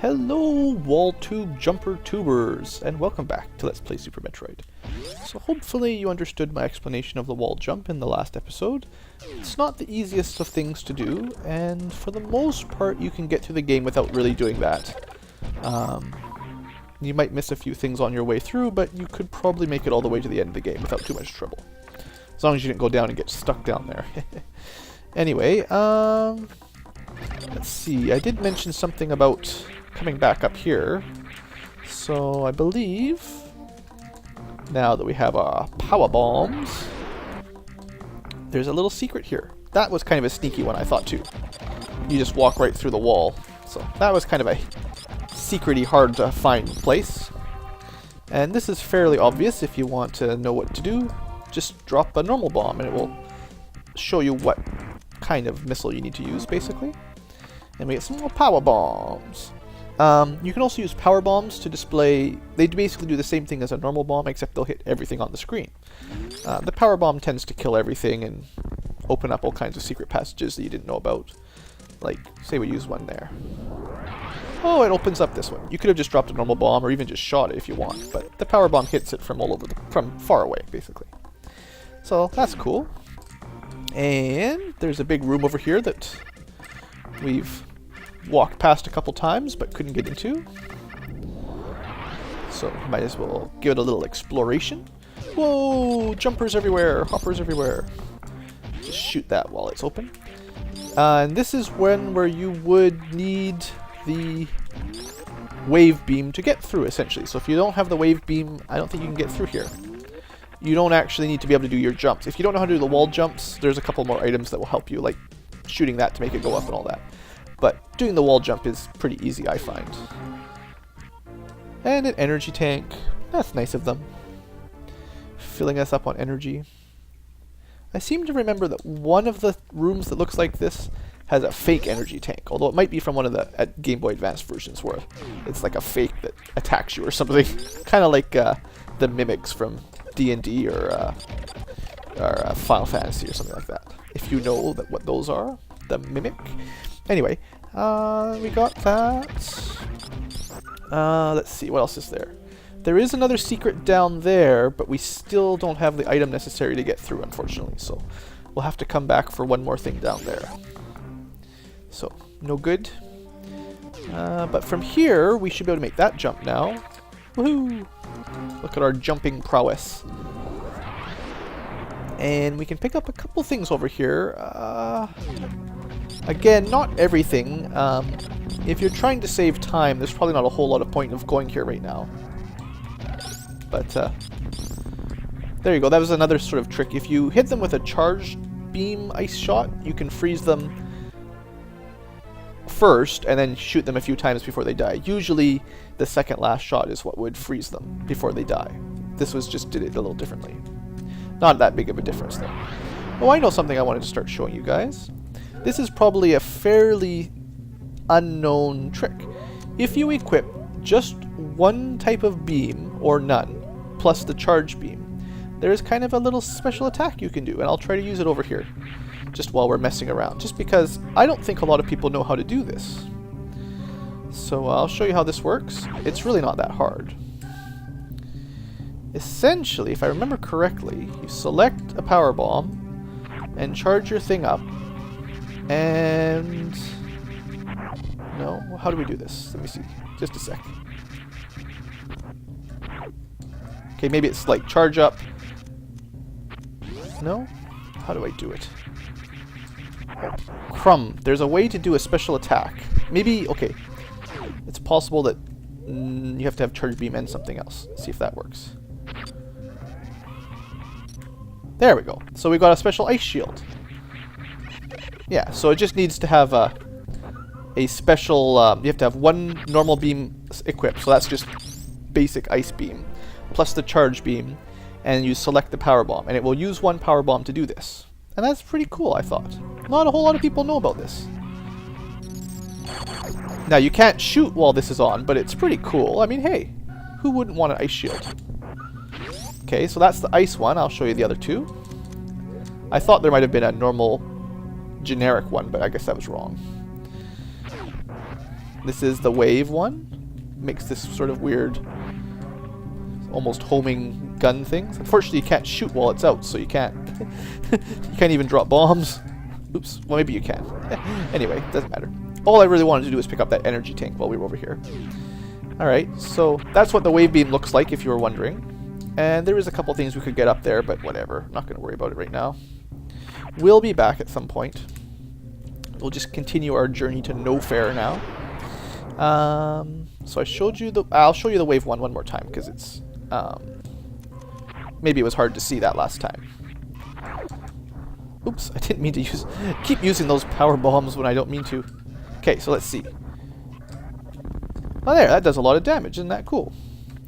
Hello, wall tube jumper tubers, and welcome back to Let's Play Super Metroid. So hopefully you understood my explanation of the wall jump in the last episode. It's not the easiest of things to do, and for the most part you can get through the game without really doing that. You might miss a few things on your way through, but you could probably make it all the way to the end of the game without too much trouble. As long as you didn't go down and get stuck down there. Anyway, let's see, I did mention something about coming back up here, so I believe now that we have our power bombs, there's a little secret here. That was kind of a sneaky one, I thought, too. You just walk right through the wall, so that was kind of a secrety, hard to find place. And this is fairly obvious. If you want to know what to do, just drop a normal bomb and it will show you what kind of missile you need to use, basically. And we get some more power bombs. You can also use power bombs to display. They basically do the same thing as a normal bomb, except they'll hit everything on the screen. The power bomb tends to kill everything and open up all kinds of secret passages that you didn't know about. Like, say we use one there. Oh, it opens up this one. You could have just dropped a normal bomb or even just shot it if you want, but the power bomb hits it from all over, from far away, basically. So that's cool. And there's a big room over here that we've walked past a couple times but couldn't get into. So might as well give it a little exploration. Whoa! Jumpers everywhere! Hoppers everywhere! Just shoot that while it's open. And this is where you would need the wave beam to get through, essentially. So if you don't have the wave beam, I don't think you can get through here. You don't actually need to be able to do your jumps. If you don't know how to do the wall jumps, there's a couple more items that will help you, like shooting that to make it go up and all that. But doing the wall jump is pretty easy, I find. And an energy tank. That's nice of them. Filling us up on energy. I seem to remember that one of the rooms that looks like this has a fake energy tank, although it might be from one of the Game Boy Advance versions where it's like a fake that attacks you or something. Kind of like the mimics from D&D or Final Fantasy or something like that. If you know what those are, the mimic. Anyway, we got that. Let's see, what else is there? There is another secret down there, but we still don't have the item necessary to get through, unfortunately. So we'll have to come back for one more thing down there. So, no good. But from here, we should be able to make that jump now. Woohoo! Look at our jumping prowess. And we can pick up a couple things over here. Again, not everything. If you're trying to save time, there's probably not a whole lot of point of going here right now. But, there you go. That was another sort of trick. If you hit them with a charged beam ice shot, you can freeze them first and then shoot them a few times before they die. Usually, the second last shot is what would freeze them before they die. This was just did it a little differently. Not that big of a difference, though. Oh, I know something I wanted to start showing you guys. This is probably a fairly unknown trick. If you equip just one type of beam, or none, plus the charge beam, there is kind of a little special attack you can do, and I'll try to use it over here, just while we're messing around, just because I don't think a lot of people know how to do this. So I'll show you how this works. It's really not that hard. Essentially, if I remember correctly, you select a power bomb and charge your thing up, and no, how do we do this? Let me see, just a sec. Okay, maybe it's like charge up. No? How do I do it? Oh, crumb. There's a way to do a special attack. Maybe, okay. It's possible that you have to have charge beam and something else. Let's see if that works. There we go. So we got a special ice shield. Yeah, so it just needs to have a special, you have to have one normal beam equipped, so that's just basic ice beam, plus the charge beam, and you select the power bomb, and it will use one power bomb to do this. And that's pretty cool, I thought. Not a whole lot of people know about this. Now, you can't shoot while this is on, but it's pretty cool. I mean, hey, who wouldn't want an ice shield? Okay, so that's the ice one. I'll show you the other two. I thought there might have been a normal generic one, but I guess that was wrong. This is the wave one. Makes this sort of weird, almost homing gun things. Unfortunately, you can't shoot while it's out, so you can't. You can't even drop bombs. Oops. Well, maybe you can. Anyway, doesn't matter. All I really wanted to do was pick up that energy tank while we were over here. Alright, so that's what the wave beam looks like, if you were wondering. And there is a couple things we could get up there, but whatever. Not going to worry about it right now. We'll be back at some point. We'll just continue our journey to Norfair now. So I showed you the... I'll show you the wave one more time, because it's... maybe it was hard to see that last time. Oops, I didn't mean to keep using those power bombs when I don't mean to. Okay, so let's see. Oh, there, that does a lot of damage. Isn't that cool?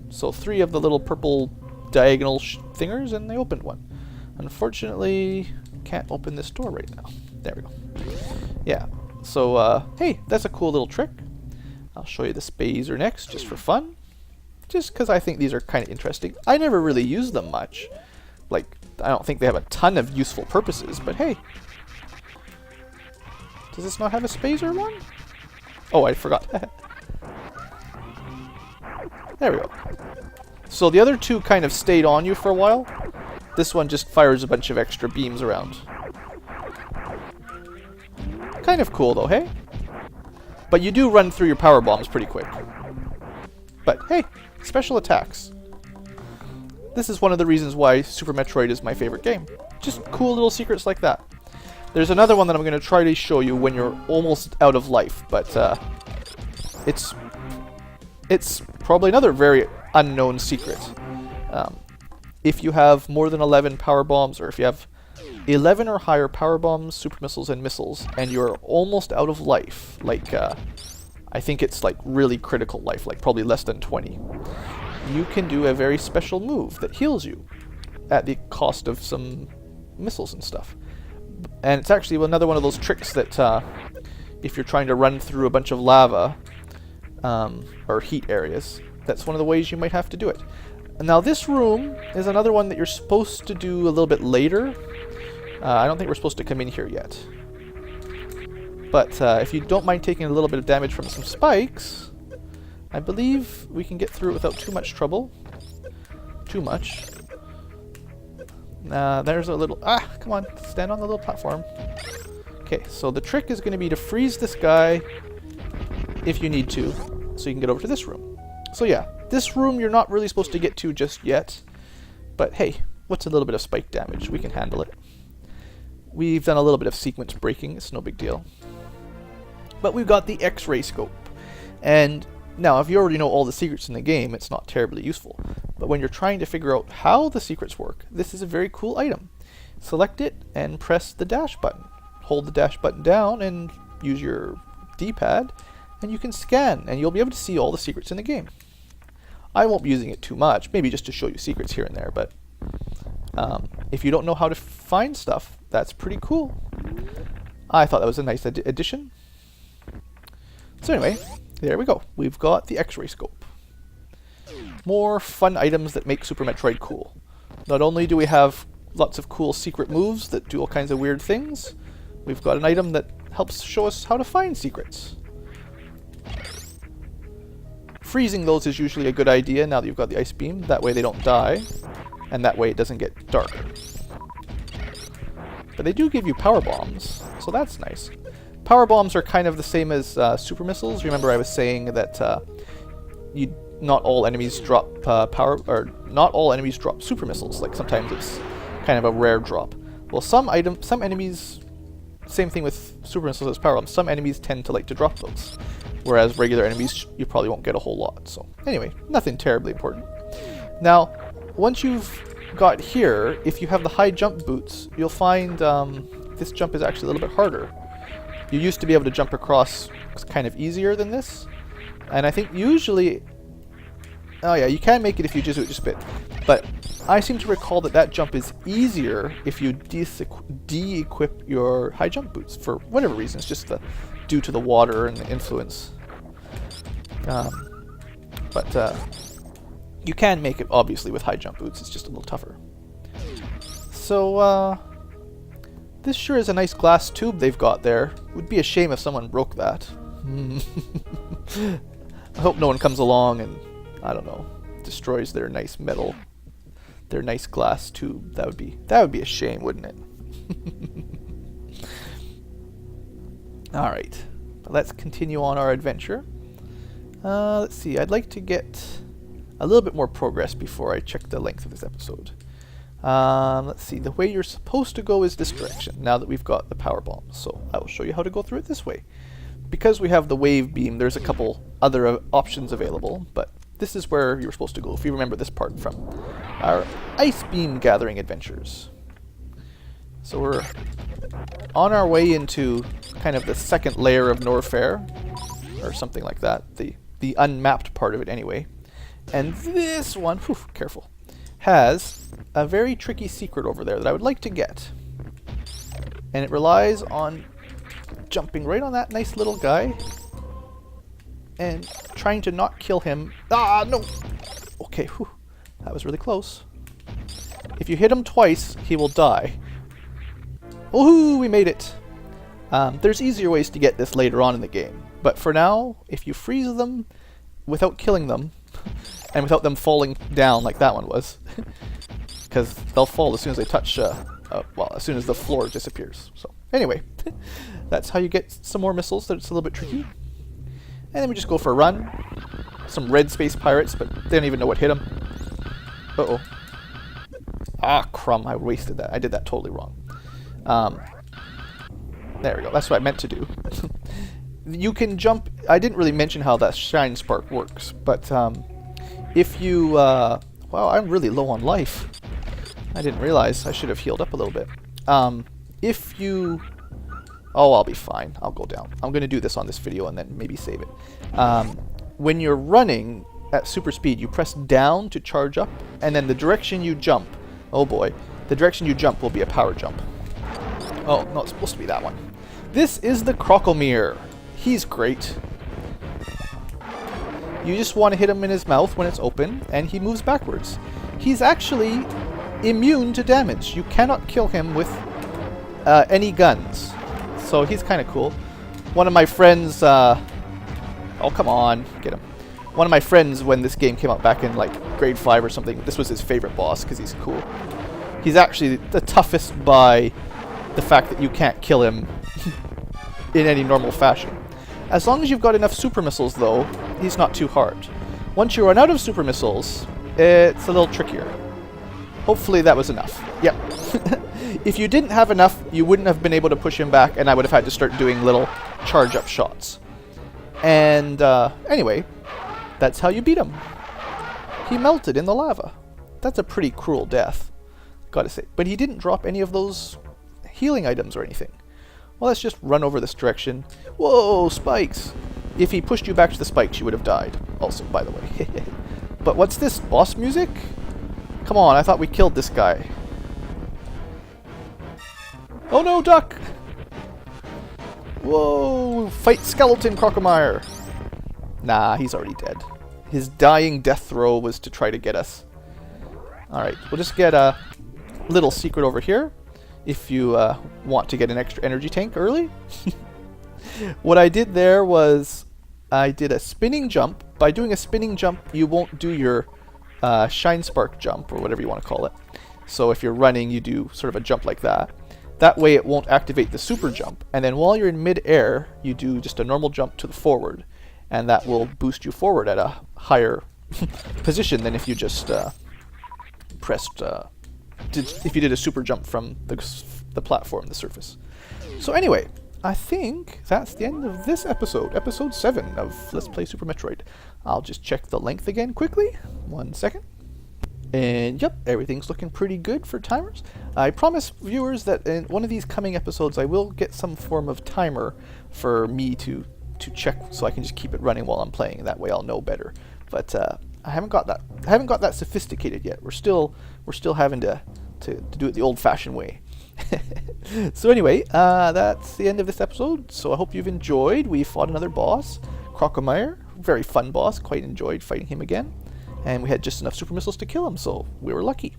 So 3 of the little purple diagonal thingers, and they opened one. Unfortunately, can't open this door right now. There we go. Yeah, so, hey, that's a cool little trick. I'll show you the spazer next, just for fun. Just because I think these are kind of interesting. I never really use them much. Like, I don't think they have a ton of useful purposes, but hey. Does this not have a spazer one? Oh, I forgot. There we go. So the other 2 kind of stayed on you for a while. This one just fires a bunch of extra beams around. Kind of cool though, hey? But you do run through your power bombs pretty quick. But hey, special attacks. This is one of the reasons why Super Metroid is my favorite game. Just cool little secrets like that. There's another one that I'm going to try to show you when you're almost out of life, but it's probably another very unknown secret. If you have more than 11 power bombs, or if you have 11 or higher power bombs, super missiles, and missiles, and you're almost out of life, like I think it's like really critical life, like probably less than 20, you can do a very special move that heals you at the cost of some missiles and stuff. And it's actually another one of those tricks that if you're trying to run through a bunch of lava or heat areas, that's one of the ways you might have to do it. Now this room is another one that you're supposed to do a little bit later. I don't think we're supposed to come in here yet. But if you don't mind taking a little bit of damage from some spikes, I believe we can get through it without too much trouble. Too much. There's a little... Ah, come on, stand on the little platform. Okay, so the trick is going to be to freeze this guy if you need to, so you can get over to this room. So yeah, this room you're not really supposed to get to just yet, but hey, what's a little bit of spike damage? We can handle it. We've done a little bit of sequence breaking, it's no big deal. But we've got the X-ray scope, and now if you already know all the secrets in the game, it's not terribly useful. But when you're trying to figure out how the secrets work, this is a very cool item. Select it and press the dash button. Hold the dash button down and use your D-pad, and you can scan, and you'll be able to see all the secrets in the game. I won't be using it too much, maybe just to show you secrets here and there, but if you don't know how to find stuff, that's pretty cool. I thought that was a nice addition. So anyway, there we go. We've got the X-ray scope. More fun items that make Super Metroid cool. Not only do we have lots of cool secret moves that do all kinds of weird things, we've got an item that helps show us how to find secrets. Freezing those is usually a good idea now that you've got the ice beam. That way they don't die, and that way it doesn't get darker. But they do give you power bombs, so that's nice. Power bombs are kind of the same as super missiles. Remember I was saying that not all enemies drop not all enemies drop super missiles. Like sometimes it's kind of a rare drop. Well, some enemies, same thing with super missiles as power bombs. Some enemies tend to like to drop those, whereas regular enemies you probably won't get a whole lot. So anyway, nothing terribly important. Now, once you've got here, if you have the high jump boots, you'll find this jump is actually a little bit harder. You used to be able to jump across kind of easier than this, and I think usually, oh yeah, you can make it if you just do it just a bit, but I seem to recall that that jump is easier if you de-equip your high jump boots for whatever reason. It's just due to the water and the influence. But you can make it obviously with high jump boots. It's just a little tougher. So this sure is a nice glass tube they've got there. It would be a shame if someone broke that. I hope no one comes along and, I don't know, destroys their nice metal, their nice glass tube. That would be a shame, wouldn't it? Alright, let's continue on our adventure. Let's see, I'd like to get a little bit more progress before I check the length of this episode. Let's see, the way you're supposed to go is this direction, now that we've got the power bomb. So I will show you how to go through it this way. Because we have the wave beam, there's a couple other options available, but this is where you're supposed to go, if you remember this part from our ice beam gathering adventures. So we're on our way into kind of the second layer of Norfair, or something like that, the unmapped part of it anyway. And this one, whew, careful, has a very tricky secret over there that I would like to get. And it relies on jumping right on that nice little guy and trying to not kill him. Ah, no! Okay, whew, that was really close. If you hit him twice, he will die. Woohoo, we made it! There's easier ways to get this later on in the game, but for now, if you freeze them without killing them, and without them falling down like that one was, because they'll fall as soon as they touch, well, as soon as the floor disappears. So, anyway, that's how you get some more missiles that it's a little bit tricky. And then we just go for a run. Some red space pirates, but they don't even know what hit them. Uh-oh. Ah, crumb, I wasted that. I did that totally wrong. There we go, that's what I meant to do. You can jump, I didn't really mention how that shine spark works, but if you, wow, I'm really low on life. I didn't realize I should have healed up a little bit. If you, oh, I'll be fine, I'll go down. I'm going to do this on this video and then maybe save it. When you're running at super speed, you press down to charge up, and then the direction you jump, oh boy, the direction you jump will be a power jump. Oh, no, it's supposed to be that one. This is the Crocomere. He's great. You just want to hit him in his mouth when it's open, and he moves backwards. He's actually immune to damage. You cannot kill him with any guns. So he's kind of cool. One of my friends, oh come on, get him. One of my friends, when this game came out back in like grade 5 or something, this was his favorite boss because he's cool. He's actually the toughest by the fact that you can't kill him in any normal fashion. As long as you've got enough super missiles, though, he's not too hard. Once you run out of super missiles, it's a little trickier. Hopefully that was enough. Yep. If you didn't have enough, you wouldn't have been able to push him back, and I would have had to start doing little charge-up shots. And anyway, that's how you beat him. He melted in the lava. That's a pretty cruel death, gotta say. But he didn't drop any of those healing items or anything. Well, let's just run over this direction. Whoa, spikes! If he pushed you back to the spikes, you would have died. Also, by the way. But what's this? Boss music? Come on, I thought we killed this guy. Oh no, duck! Whoa! Fight skeleton Crocomire! Nah, he's already dead. His dying death throw was to try to get us. Alright, we'll just get a little secret over here. If you want to get an extra energy tank early. What I did there was I did a spinning jump. By doing a spinning jump, you won't do your shine spark jump, or whatever you want to call it. So if you're running, you do sort of a jump like that. That way it won't activate the super jump. And then while you're in mid-air, you do just a normal jump to the forward. And that will boost you forward at a higher position than if you just pressed... if you did a super jump from the platform, the surface. So anyway, I think that's the end of this episode, episode 7 of Let's Play Super Metroid. I'll just check the length again quickly. 1 second. And yep, everything's looking pretty good for timers. I promise viewers that in one of these coming episodes I will get some form of timer for me to check, so I can just keep it running while I'm playing. That way I'll know better. But I haven't got that sophisticated yet. We're still having to do it the old-fashioned way. So anyway, that's the end of this episode. So I hope you've enjoyed. We fought another boss, Crocomire. Very fun boss. Quite enjoyed fighting him again. And we had just enough super missiles to kill him, so we were lucky.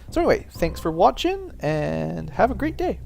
So anyway, thanks for watching, and have a great day.